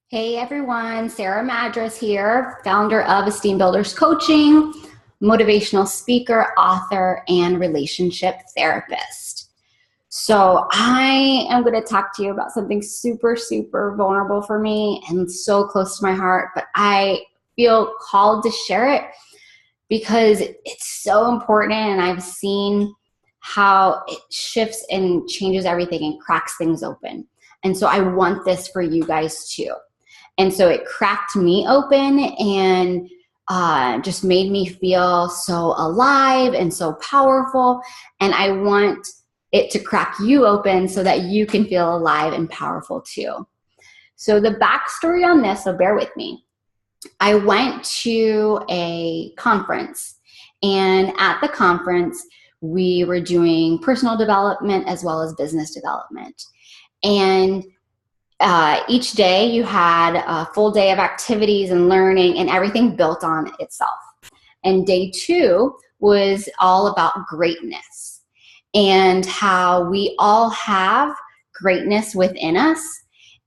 Hey everyone, Sarah Madras here, founder of Esteem Builders Coaching, motivational speaker, author, and relationship therapist. So I am going to talk to you about something super, super vulnerable for me and so close to my heart, but I feel called to share it because it's so important and I've seen how it shifts and changes everything and cracks things open. And so I want this for you guys too. And so it cracked me open and just made me feel so alive and so powerful. And I want it to crack you open so that you can feel alive and powerful too. So the backstory on this, so bear with me. I went to a conference, and at the conference, we were doing personal development as well as business development. And each day you had a full day of activities and learning and everything built on itself. And day two was all about greatness and how we all have greatness within us.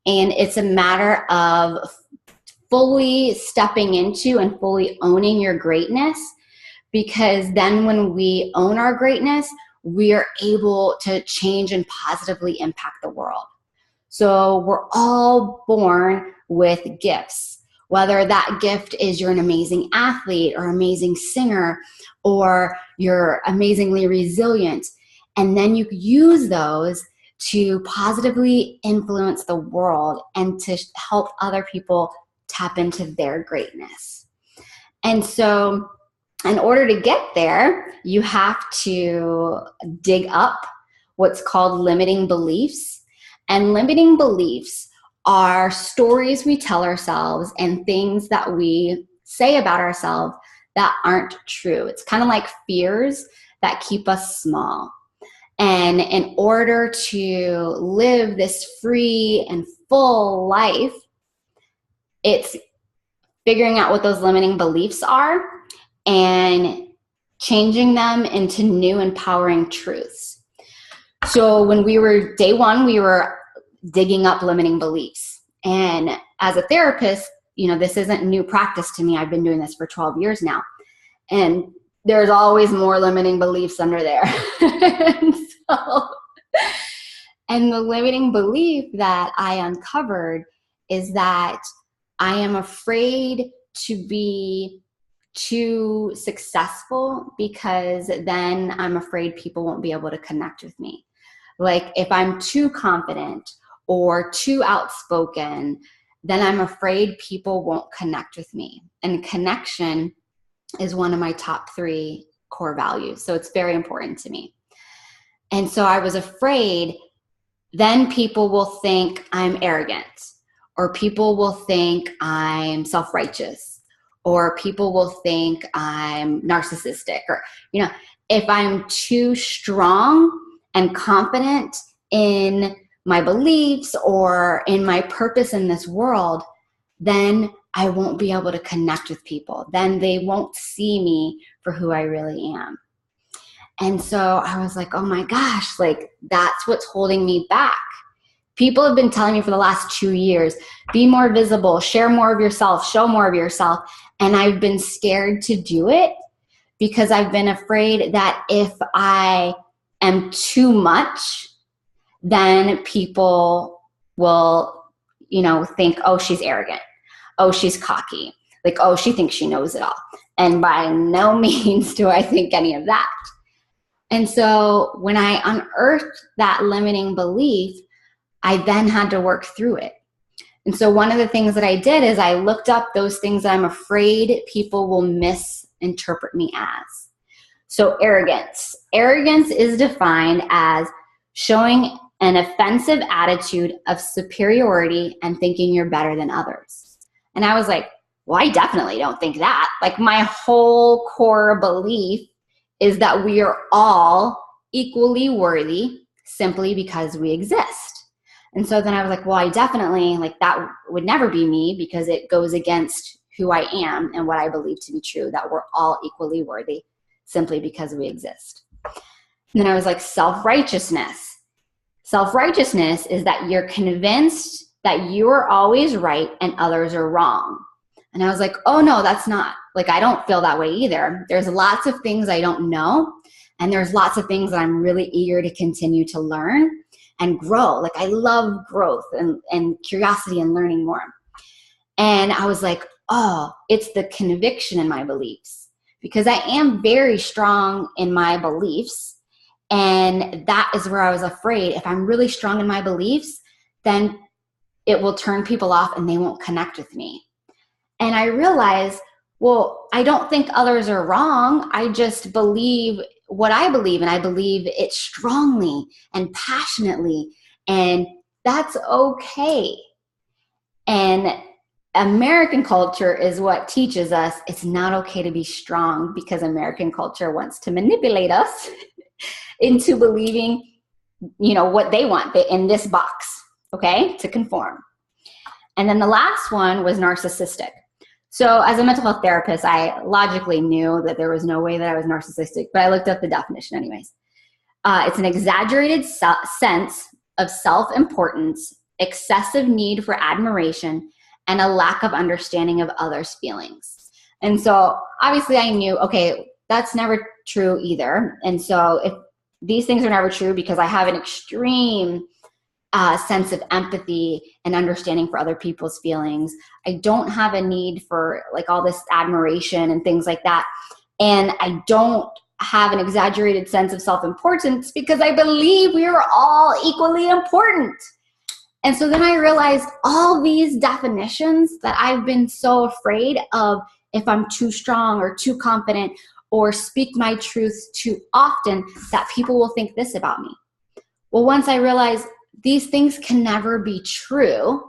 And it's a matter of fully stepping into and fully owning your greatness, because then when we own our greatness, we are able to change and positively impact the world. So we're all born with gifts, whether that gift is you're an amazing athlete or amazing singer or you're amazingly resilient. And then you use those to positively influence the world and to help other people tap into their greatness. And so in order to get there, you have to dig up what's called limiting beliefs. And limiting beliefs are stories we tell ourselves and things that we say about ourselves that aren't true. It's kind of like fears that keep us small. And in order to live this free and full life, it's figuring out what those limiting beliefs are and changing them into new empowering truths. So when we were day one, we were digging up limiting beliefs. And as a therapist, this isn't new practice to me. I've been doing this for 12 years now. And there's always more limiting beliefs under there. and the limiting belief that I uncovered is that I am afraid to be too successful because then I'm afraid people won't be able to connect with me. Like if I'm too confident or too outspoken, then I'm afraid people won't connect with me. And connection is one of my top 3 core values. So it's very important to me. And so I was afraid then people will think I'm arrogant, or people will think I'm self-righteous, or people will think I'm narcissistic, or, if I'm too strong and confident in my beliefs or in my purpose in this world, then I won't be able to connect with people. Then they won't see me for who I really am. And so I was like, oh my gosh, that's what's holding me back. People have been telling me for the last 2 years, be more visible, share more of yourself, show more of yourself. And I've been scared to do it because I've been afraid that if I am too much, then people will, think, oh, she's arrogant. Oh, she's cocky. Oh, she thinks she knows it all. And by no means do I think any of that. And so when I unearthed that limiting belief, I then had to work through it. And so one of the things that I did is I looked up those things that I'm afraid people will misinterpret me as. So arrogance. Arrogance is defined as showing an offensive attitude of superiority and thinking you're better than others. And I was like, well, I definitely don't think that. My whole core belief is that we are all equally worthy simply because we exist. And so then I was like, well, I definitely, that would never be me because it goes against who I am and what I believe to be true, that we're all equally worthy simply because we exist. And then I was like, self-righteousness. Self-righteousness is that you're convinced that you're always right and others are wrong. And I was like, oh no, that's not, like, I don't feel that way either. There's lots of things I don't know. And there's lots of things that I'm really eager to continue to learn and grow. Like, I love growth and curiosity and learning more. And I was like, oh, it's the conviction in my beliefs, because I am very strong in my beliefs. And that is where I was afraid. If I'm really strong in my beliefs, then it will turn people off and they won't connect with me. And I realized, well, I don't think others are wrong. I just believe what I believe, and I believe it strongly and passionately, and that's okay. And American culture is what teaches us it's not okay to be strong, because American culture wants to manipulate us into believing, what they want in this box, okay, to conform. And then the last one was narcissistic. So as a mental health therapist, I logically knew that there was no way that I was narcissistic, but I looked up the definition anyways. It's an exaggerated sense of self-importance, excessive need for admiration, and a lack of understanding of others' feelings. And so obviously I knew, okay, that's never true either. And so if these things are never true, because I have an extreme sense of empathy and understanding for other people's feelings. I don't have a need for like all this admiration and things like that. And I don't have an exaggerated sense of self-importance, because I believe we are all equally important. And so then I realized all these definitions that I've been so afraid of, if I'm too strong or too confident or speak my truth too often, that people will think this about me. Well, once I realized these things can never be true,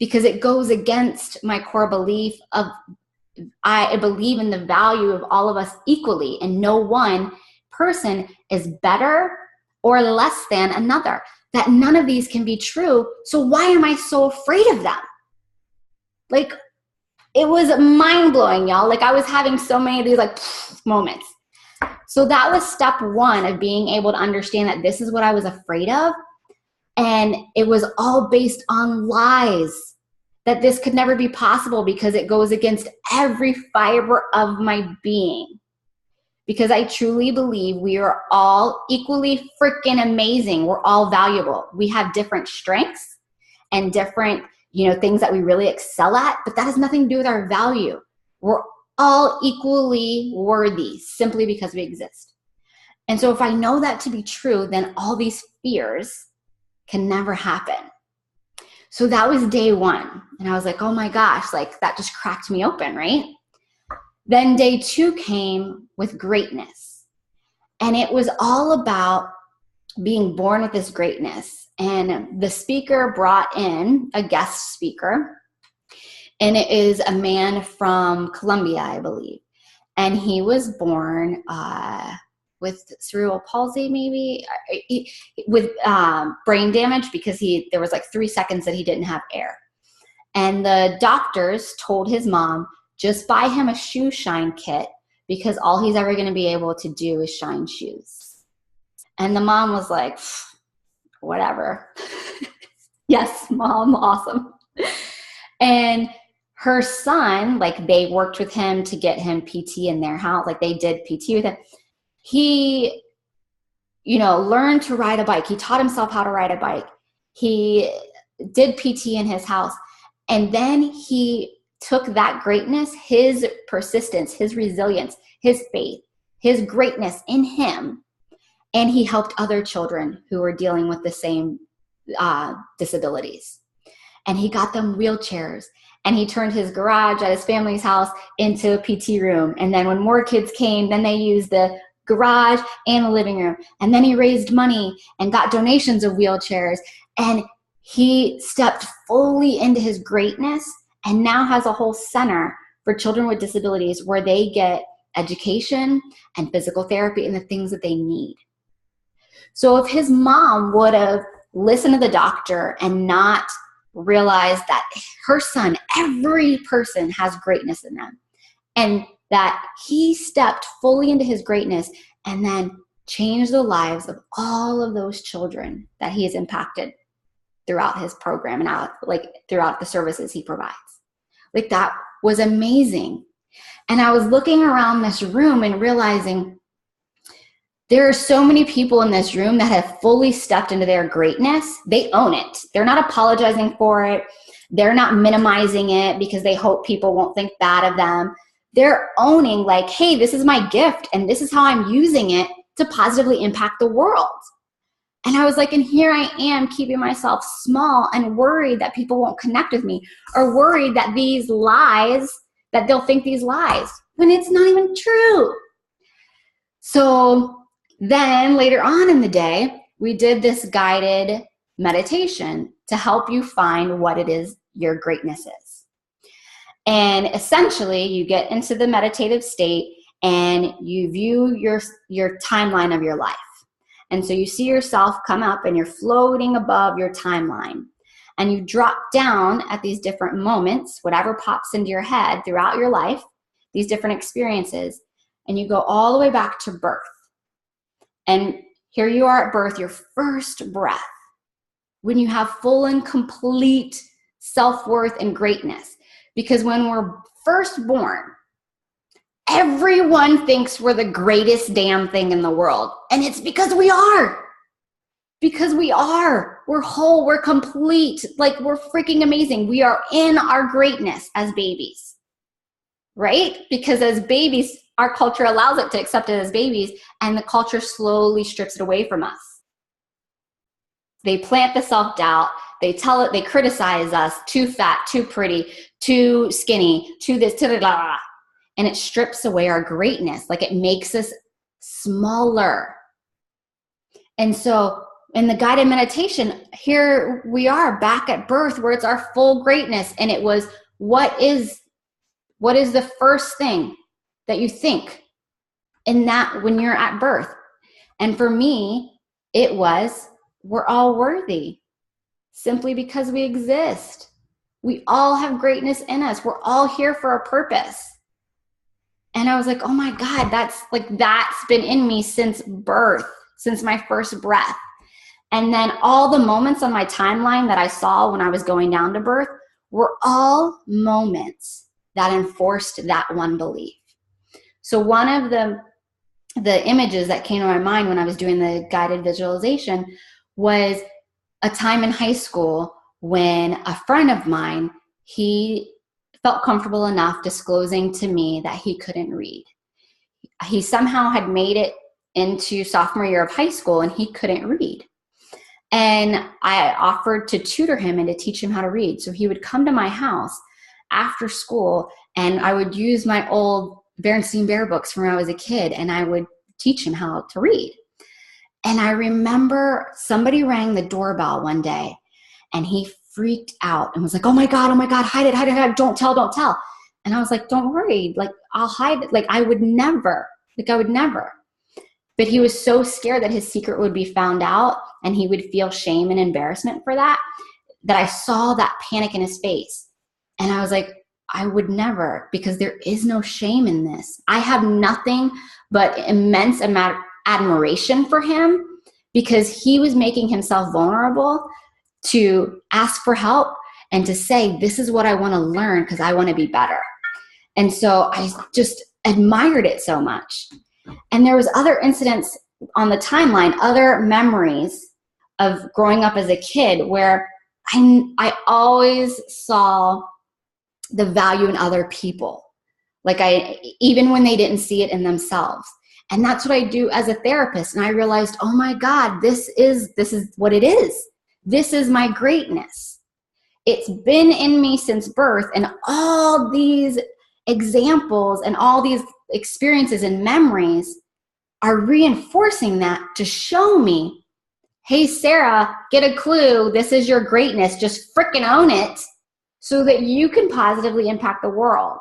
because it goes against my core belief of I believe in the value of all of us equally, and no one person is better or less than another, that none of these can be true. So why am I so afraid of them? Like, it was mind-blowing, y'all. Like, I was having so many of these like moments. So that was step one of being able to understand that this is what I was afraid of. And it was all based on lies, that this could never be possible, because it goes against every fiber of my being. Because I truly believe we are all equally freaking amazing. We're all valuable. We have different strengths and different, things that we really excel at, but that has nothing to do with our value. We're all equally worthy simply because we exist. And so if I know that to be true, then all these fears can never happen. So that was day one. And I was like, oh my gosh, like that just cracked me open, right? Then day two came with greatness. And it was all about being born with this greatness. And the speaker brought in a guest speaker. And it is a man from Colombia, I believe. And he was born with cerebral palsy, maybe, with brain damage, because there was like 3 seconds that he didn't have air. And the doctors told his mom, just buy him a shoe shine kit, because all he's ever going to be able to do is shine shoes. And the mom was like, whatever. Yes, mom, awesome. And her son, like, they worked with him to get him PT in their house. Like, they did PT with him. He, learned to ride a bike. He taught himself how to ride a bike. He did PT in his house. And then he took that greatness, his persistence, his resilience, his faith, his greatness in him, and he helped other children who were dealing with the same disabilities. And he got them wheelchairs. And he turned his garage at his family's house into a PT room. And then when more kids came, then they used the garage and the living room. And then he raised money and got donations of wheelchairs. And he stepped fully into his greatness, and now has a whole center for children with disabilities where they get education and physical therapy and the things that they need. So if his mom would have listened to the doctor and not realized that her son, every person has greatness in them, and that he stepped fully into his greatness and then changed the lives of all of those children that he has impacted, throughout his program and out, like throughout the services he provides. Like that was amazing. And I was looking around this room and realizing there are so many people in this room that have fully stepped into their greatness. They own it. They're not apologizing for it. They're not minimizing it because they hope people won't think bad of them. They're owning like, hey, this is my gift and this is how I'm using it to positively impact the world. And I was like, and here I am keeping myself small and worried that people won't connect with me, or worried that these lies, that they'll think these lies, when it's not even true. So then later on in the day, we did this guided meditation to help you find what it is your greatness is. And essentially, you get into the meditative state and you view your timeline of your life. And so you see yourself come up and you're floating above your timeline. And you drop down at these different moments, whatever pops into your head throughout your life, these different experiences, and you go all the way back to birth. And here you are at birth, your first breath, when you have full and complete self-worth and greatness. Because when we're first born, everyone thinks we're the greatest damn thing in the world. And it's because we are. Because we are. We're whole. We're complete. Like, we're freaking amazing. We are in our greatness as babies. Right? Because as babies, our culture allows it to accept it as babies, and the culture slowly strips it away from us. They plant the self-doubt. They tell it, they criticize us, too fat, too pretty, too skinny, too this, too that. And it strips away our greatness. Like, it makes us smaller. And so in the guided meditation, here we are back at birth where it's our full greatness. And it was, what is the first thing that you think in that when you're at birth? And for me, it was, we're all worthy simply because we exist. We all have greatness in us. We're all here for a purpose. And I was like, oh my God, that's been in me since birth, since my first breath. And then all the moments on my timeline that I saw when I was going down to birth were all moments that enforced that one belief. So one of the images that came to my mind when I was doing the guided visualization was a time in high school when a friend of mine, he felt comfortable enough disclosing to me that he couldn't read. He somehow had made it into sophomore year of high school and he couldn't read. And I offered to tutor him and to teach him how to read. So he would come to my house after school and I would use my old Berenstain Bear books from when I was a kid and I would teach him how to read. And I remember somebody rang the doorbell one day and he freaked out and was like, oh my God, hide it, don't tell. And I was like, don't worry, like, I'll hide it. Like, I would never. But he was so scared that his secret would be found out and he would feel shame and embarrassment for that I saw that panic in his face. And I was like, I would never, because there is no shame in this. I have nothing but immense admiration for him because he was making himself vulnerable to ask for help and to say, this is what I want to learn because I want to be better. And so I just admired it so much. And there was other incidents on the timeline, other memories of growing up as a kid where I always saw the value in other people. Like even when they didn't see it in themselves. And that's what I do as a therapist. And I realized, oh my God, this is what it is. This is my greatness. It's been in me since birth, and all these examples and all these experiences and memories are reinforcing that to show me, hey, Sarah, get a clue. This is your greatness. Just freaking own it so that you can positively impact the world.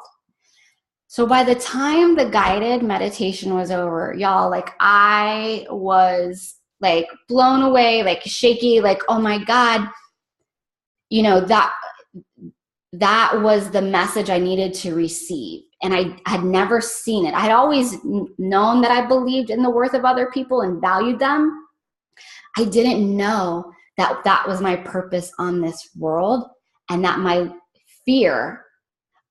So by the time the guided meditation was over, y'all, like I was like blown away, like shaky, like, oh my God, you know, that was the message I needed to receive. And I had never seen it. I had always known that I believed in the worth of other people and valued them. I didn't know that was my purpose on this world, and that my fear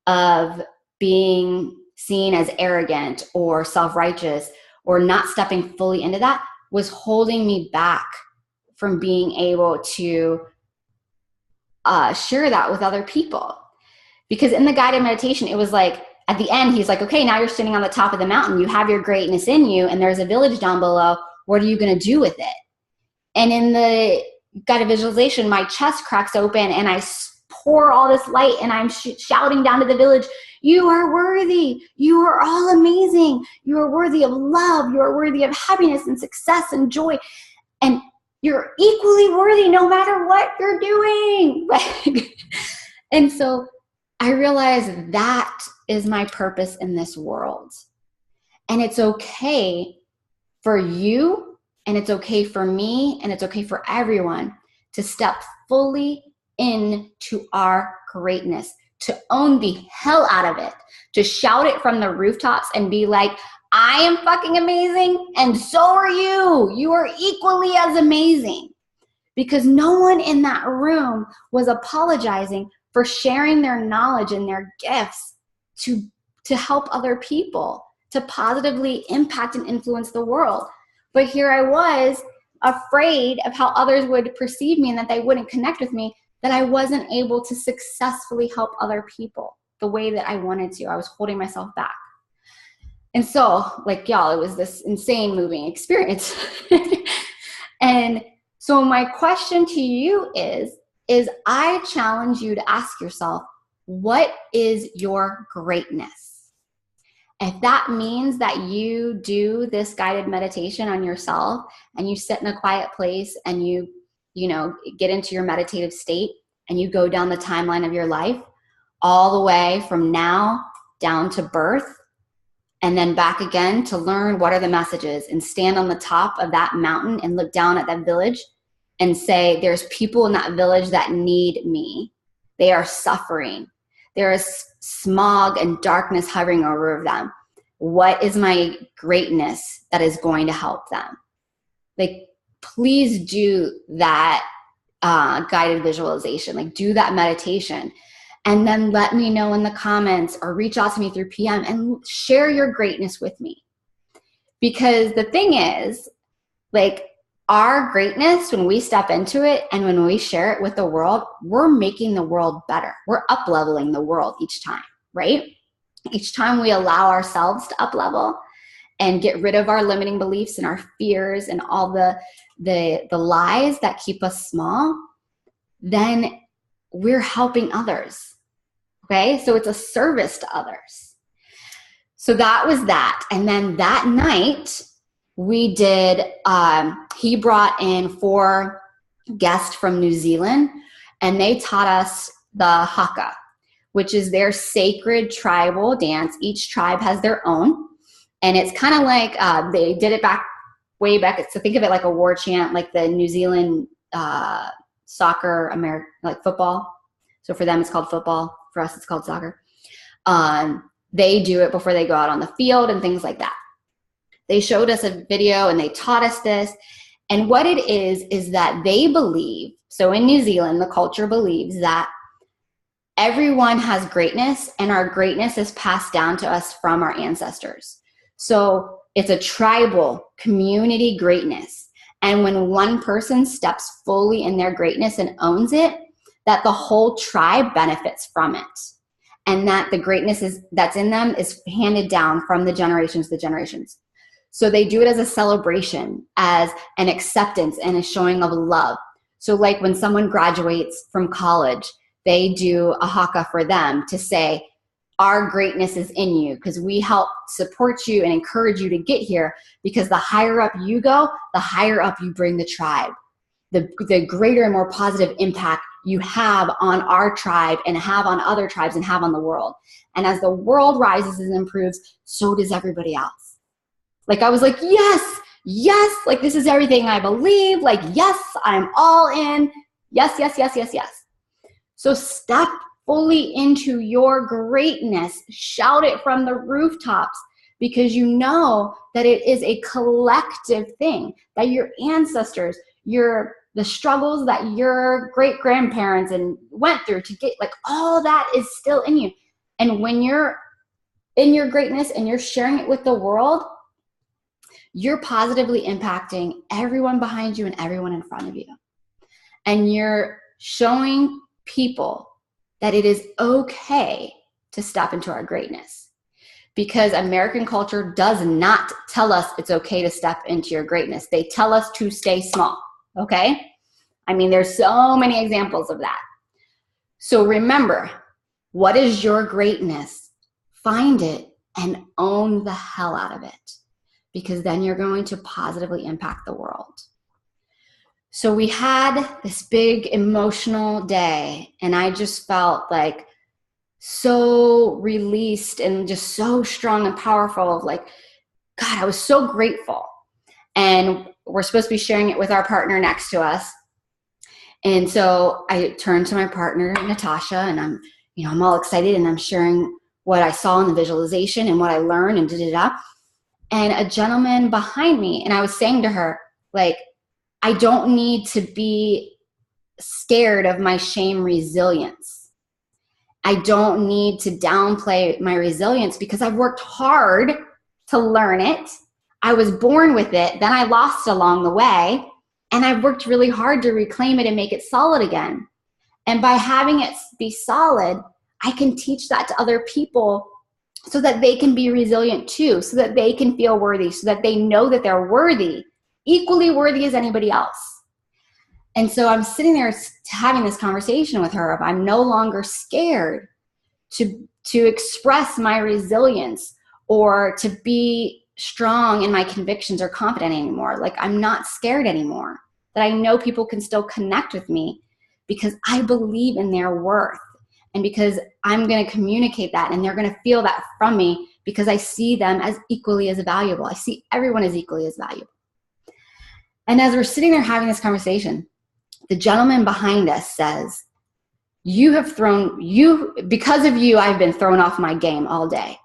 of being seen as arrogant or self-righteous or not stepping fully into that was holding me back from being able to share that with other people. Because in the guided meditation, it was like, at the end, he's like, okay, now you're standing on the top of the mountain. You have your greatness in you, and there's a village down below. What are you going to do with it? And in the guided visualization, my chest cracks open, and I pour all this light, and I'm shouting down to the village, you are worthy. You are all amazing. You are worthy of love. You are worthy of happiness and success and joy. And you're equally worthy no matter what you're doing. And so I realized that is my purpose in this world. And it's okay for you, and it's okay for me, and it's okay for everyone to step fully into our greatness, to own the hell out of it, to shout it from the rooftops and be like, I am fucking amazing, and so are you. You are equally as amazing. Because no one in that room was apologizing for sharing their knowledge and their gifts to help other people, to positively impact and influence the world. But here I was, afraid of how others would perceive me and that they wouldn't connect with me, that I wasn't able to successfully help other people the way that I wanted to. I was holding myself back. And so, like, y'all, it was this insane moving experience. And so my question to you is I challenge you to ask yourself, what is your greatness? If that means that you do this guided meditation on yourself and you sit in a quiet place and you get into your meditative state and you go down the timeline of your life all the way from now down to birth and then back again to learn what are the messages and stand on the top of that mountain and look down at that village and say, there's people in that village that need me. They are suffering. There is smog and darkness hovering over them. What is my greatness that is going to help them? Like, please do that guided visualization. Like, do that meditation. And then let me know in the comments or reach out to me through PM and share your greatness with me. Because the thing is, like, our greatness, when we step into it and when we share it with the world, we're making the world better. We're up-leveling the world each time, right? Each time we allow ourselves to up-level and get rid of our limiting beliefs and our fears and all the lies that keep us small, then we're helping others, okay? So it's a service to others. So that was that. And then that night, we did, he brought in 4 guests from New Zealand, and they taught us the haka, which is their sacred tribal dance. Each tribe has their own, and it's kind of like they did it way back. So think of it like a war chant, like the New Zealand soccer, like football. So for them, it's called football. For us, it's called soccer. They do it before they go out on the field and things like that. They showed us a video and they taught us this. And what it is that they believe, so in New Zealand, the culture believes that everyone has greatness, and our greatness is passed down to us from our ancestors. So it's a tribal community greatness. And when one person steps fully in their greatness and owns it, that the whole tribe benefits from it. And that the greatness that's in them is handed down from the generations to generations. So they do it as a celebration, as an acceptance and a showing of love. So like when someone graduates from college, they do a haka for them to say, our greatness is in you because we help support you and encourage you to get here, because the higher up you go, the higher up you bring the tribe. The greater and more positive impact you have on our tribe and have on other tribes and have on the world. And as the world rises and improves, so does everybody else. Like, I was like, yes, like this is everything I believe. Like, yes, I'm all in. Yes. So step fully into your greatness. Shout it from the rooftops, because you know that it is a collective thing, that your ancestors, your the struggles that your great grandparents and went through to get, like, all that is still in you. And when you're in your greatness and you're sharing it with the world, you're positively impacting everyone behind you and everyone in front of you. And you're showing people that it is okay to step into our greatness. Because American culture does not tell us it's okay to step into your greatness. They tell us to stay small, okay? I mean, there's so many examples of that. So remember, what is your greatness? Find it and own the hell out of it, because then you're going to positively impact the world. So we had this big emotional day, and I just felt like so released and just so strong and powerful. Like, God, I was so grateful. And we're supposed to be sharing it with our partner next to us. And so I turned to my partner, Natasha, and I'm all excited, and I'm sharing what I saw in the visualization and what I learned and da-da-da. And a gentleman behind me, and I was saying to her, like, I don't need to be scared of my shame resilience. I don't need to downplay my resilience because I've worked hard to learn it. I was born with it. Then I lost it along the way. And I've worked really hard to reclaim it and make it solid again. And by having it be solid, I can teach that to other people so that they can be resilient too, so that they can feel worthy, so that they know that they're worthy, equally worthy as anybody else. And so I'm sitting there having this conversation with her of I'm no longer scared to express my resilience or to be strong in my convictions or confident anymore. Like, I'm not scared anymore. That I know people can still connect with me because I believe in their worth, and because I'm going to communicate that, and they're going to feel that from me because I see them as equally as valuable. I see everyone as equally as valuable. And as we're sitting there having this conversation, the gentleman behind us says, because of you, I've been thrown off my game all day.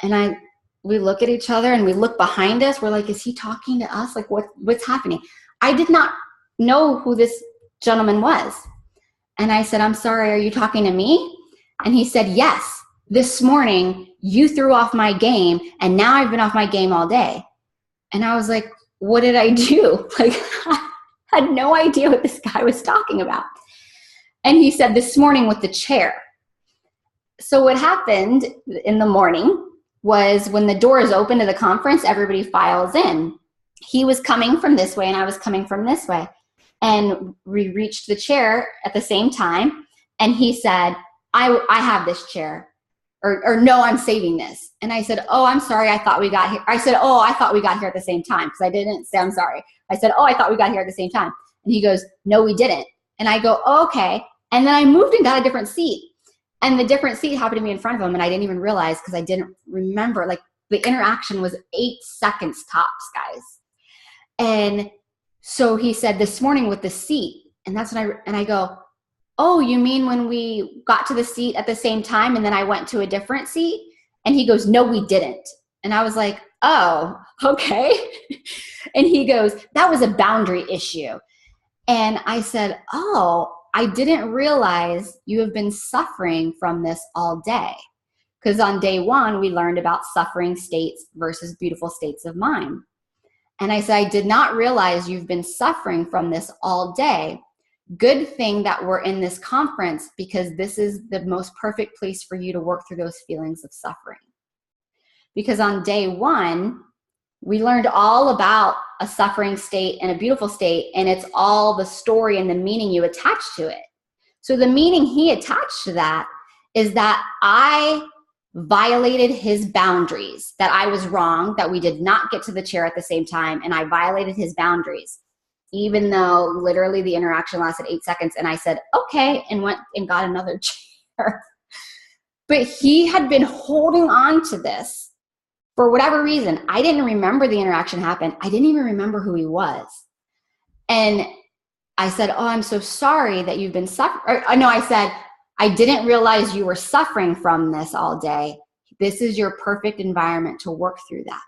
And we look at each other and we look behind us. We're like, is he talking to us? Like, what's happening? I did not know who this gentleman was. And I said, I'm sorry, are you talking to me? And he said, yes, this morning you threw off my game and now I've been off my game all day. And I was like, what did I do? Like, I had no idea what this guy was talking about. And he said, this morning with the chair. So what happened in the morning was when the doors open to the conference, everybody files in. He was coming from this way and I was coming from this way. And we reached the chair at the same time. And he said, I have this chair. Or no, I'm saving this. And I said, oh, I'm sorry. I thought we got here. I said, oh, I thought we got here at the same time. Because I didn't say I'm sorry. I said, oh, I thought we got here at the same time. And he goes, no, we didn't. And I go, oh, okay. And then I moved and got a different seat. And the different seat happened to be in front of him. And I didn't even realize because I didn't remember. Like, the interaction was 8 seconds tops, guys. And so he said, this morning with the seat. And that's when I go, oh, you mean when we got to the seat at the same time and then I went to a different seat? And he goes, no, we didn't. And I was like, oh, okay. And he goes, that was a boundary issue. And I said, oh, I didn't realize you have been suffering from this all day. Because on day 1, we learned about suffering states versus beautiful states of mind. And I said, I did not realize you've been suffering from this all day. Good thing that we're in this conference because this is the most perfect place for you to work through those feelings of suffering. Because on day 1, we learned all about a suffering state and a beautiful state, and it's all the story and the meaning you attach to it. So the meaning he attached to that is that I violated his boundaries, that I was wrong, that we did not get to the chair at the same time, and I violated his boundaries. Even though literally the interaction lasted 8 seconds and I said, okay, and went and got another chair. But he had been holding on to this for whatever reason. I didn't remember the interaction happened. I didn't even remember who he was. And I said, oh, I'm so sorry that you've been suffering. No, I said, I didn't realize you were suffering from this all day. This is your perfect environment to work through that.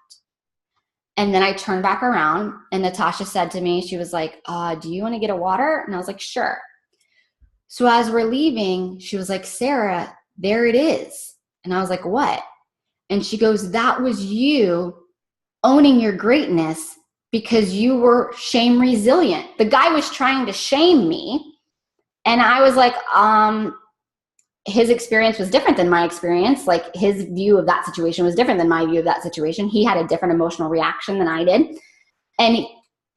And then I turned back around and Natasha said to me, she was like, do you want to get a water? And I was like, sure. So as we're leaving, she was like, Sarah, there it is. And I was like, what? And she goes, that was you owning your greatness because you were shame resilient. The guy was trying to shame me. And I was like, his experience was different than my experience. Like his view of that situation was different than my view of that situation. He had a different emotional reaction than I did. And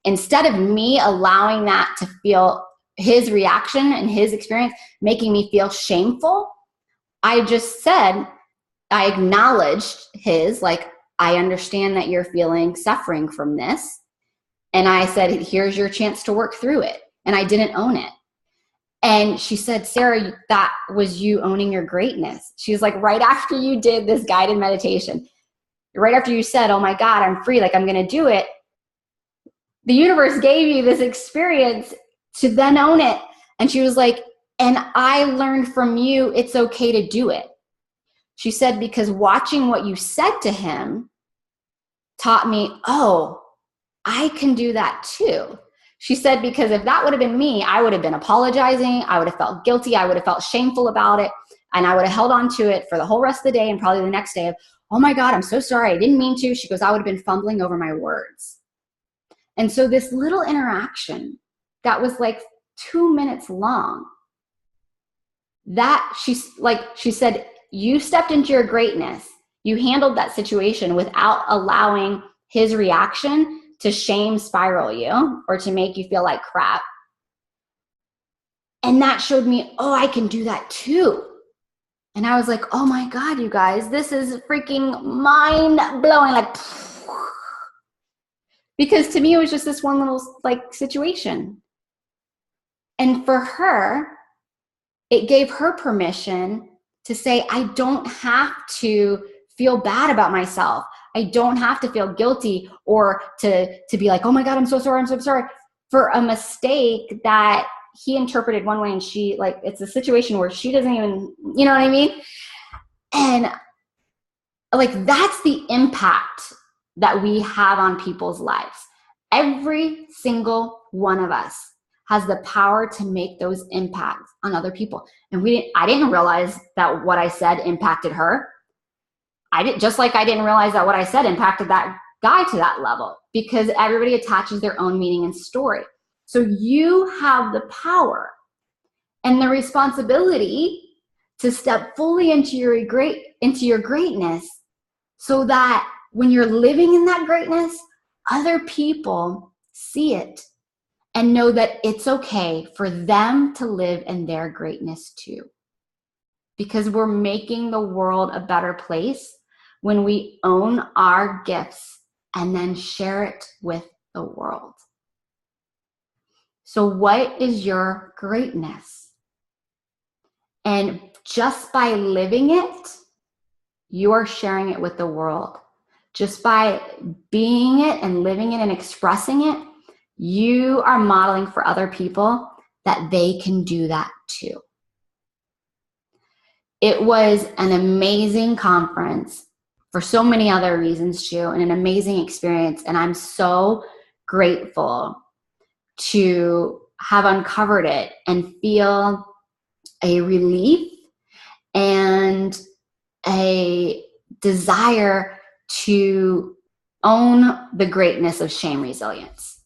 instead of me allowing that to feel his reaction and his experience making me feel shameful, I just said, I acknowledged his, like, I understand that you're feeling suffering from this. And I said, here's your chance to work through it. And I didn't own it. And she said, Sarah, that was you owning your greatness. She was like, right after you did this guided meditation, right after you said, oh my God, I'm free, like I'm going to do it, the universe gave you this experience to then own it. And she was like, and I learned from you, it's okay to do it. She said, because watching what you said to him taught me, oh, I can do that too. She said, because if that would have been me, I would have been apologizing. I would have felt guilty. I would have felt shameful about it. And I would have held on to it for the whole rest of the day and probably the next day of, oh my God, I'm so sorry. I didn't mean to. She goes, I would have been fumbling over my words. And so this little interaction that was like 2 minutes long, that she said, you stepped into your greatness. You handled that situation without allowing his reaction to shame spiral you or to make you feel like crap. And that showed me, oh, I can do that too. And I was like, oh my God, you guys, this is freaking mind blowing. Like, because to me, it was just this one little like situation. And for her, it gave her permission to say, I don't have to feel bad about myself. I don't have to feel guilty or to be like, oh my God, I'm so sorry. I'm so sorry for a mistake that he interpreted one way and she like, it's a situation where she doesn't even, you know what I mean? And like, that's the impact that we have on people's lives. Every single one of us has the power to make those impacts on other people. And I didn't realize that what I said impacted her. Just like I didn't realize that what I said impacted that guy to that level, because everybody attaches their own meaning and story. So you have the power and the responsibility to step fully into your greatness, so that when you're living in that greatness, other people see it and know that it's okay for them to live in their greatness too. Because we're making the world a better place when we own our gifts and then share it with the world. So what is your greatness? And just by living it, you are sharing it with the world. Just by being it and living it and expressing it, you are modeling for other people that they can do that too. It was an amazing conference for so many other reasons too, and an amazing experience. And I'm so grateful to have uncovered it and feel a relief and a desire to own the greatness of shame resilience.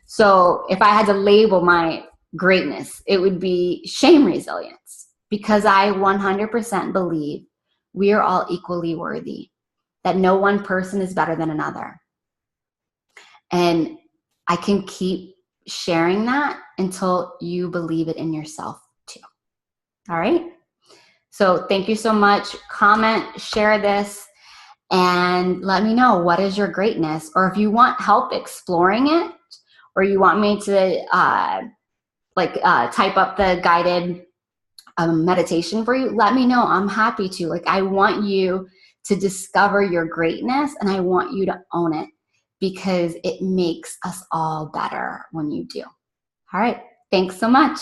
So if I had to label my greatness, it would be shame resilience, because I 100% believe we are all equally worthy, that no one person is better than another. And I can keep sharing that until you believe it in yourself too. All right? So thank you so much. Comment, share this, and let me know, what is your greatness? Or if you want help exploring it, or you want me to type up the guided meditation for you, let me know. I'm happy to. Like, I want you to discover your greatness, and I want you to own it, because it makes us all better when you do. All right. Thanks so much.